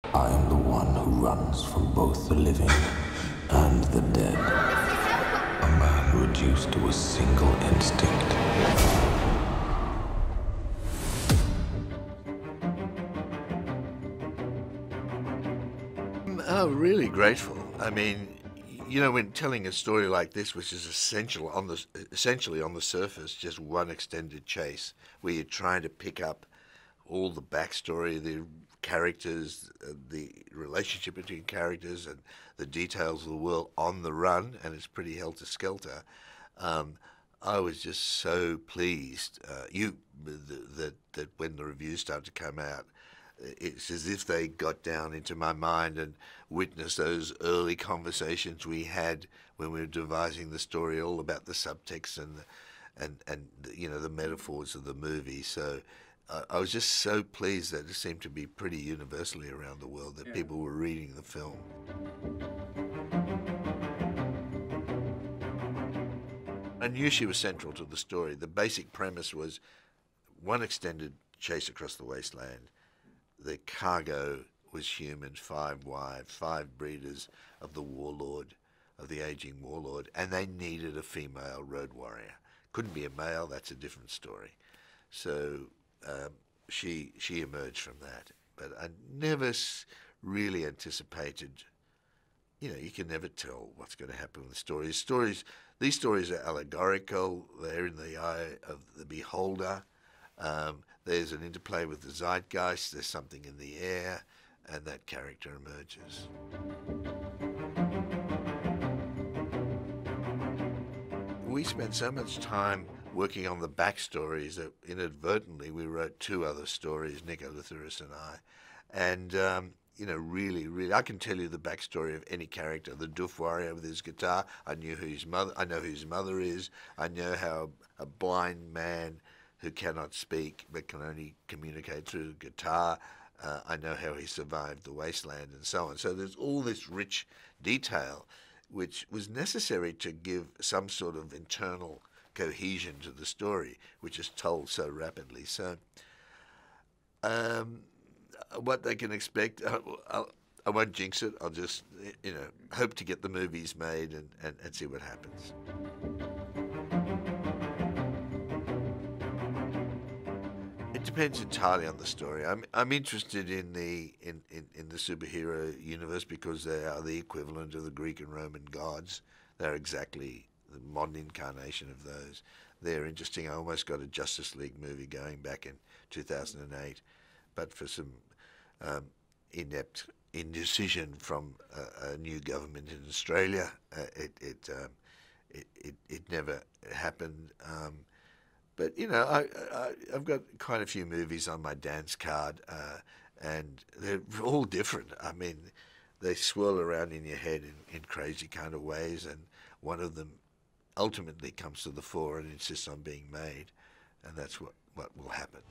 I am the one who runs from both the living and the dead. A man reduced to a single instinct. Oh, really grateful. I mean, you know, when telling a story like this, which is essentially on the surface, just one extended chase, where you're trying to pick up all the backstory, the characters, the relationship between characters, and the details of the world on the run, and it's pretty helter-skelter. I was just so pleased that when the reviews started to come out, it's as if they got down into my mind and witnessed those early conversations we had when we were devising the story, all about the subtext and you know, the metaphors of the movie. So I was just so pleased that it seemed to be pretty universally around the world that people were reading the film. I knew she was central to the story. The basic premise was one extended chase across the wasteland. The cargo was human, 5 wives, 5 breeders of the warlord, of the aging warlord, and they needed a female road warrior. Couldn't be a male, that's a different story. So she emerged from that. But I never really anticipated, you know, you can never tell what's going to happen with the stories. These stories are allegorical, they're in the eye of the beholder. There's an interplay with the zeitgeist, there's something in the air, and that character emerges. We spent so much time working on the backstories that inadvertently we wrote 2 other stories, Nico Lithuris and I. And, you know, really, I can tell you the backstory of any character. The doof warrior with his guitar, I know who his mother is. I know how a blind man who cannot speak but can only communicate through guitar. I know how he survived the wasteland and so on. So there's all this rich detail which was necessary to give some sort of internal cohesion to the story, which is told so rapidly. So what they can expect, I won't jinx it. I'll just, you know, hope to get the movies made and see what happens. It depends entirely on the story. I'm interested in the superhero universe because they are the equivalent of the Greek and Roman gods. They're exactly the modern incarnation of those. They're interesting. I almost got a Justice League movie going back in 2008, but for some inept indecision from a new government in Australia, it never happened. But, you know, I've got quite a few movies on my dance card, and they're all different. I mean, they swirl around in your head in crazy kind of ways, and one of them ultimately comes to the fore and insists on being made, and that's what will happen.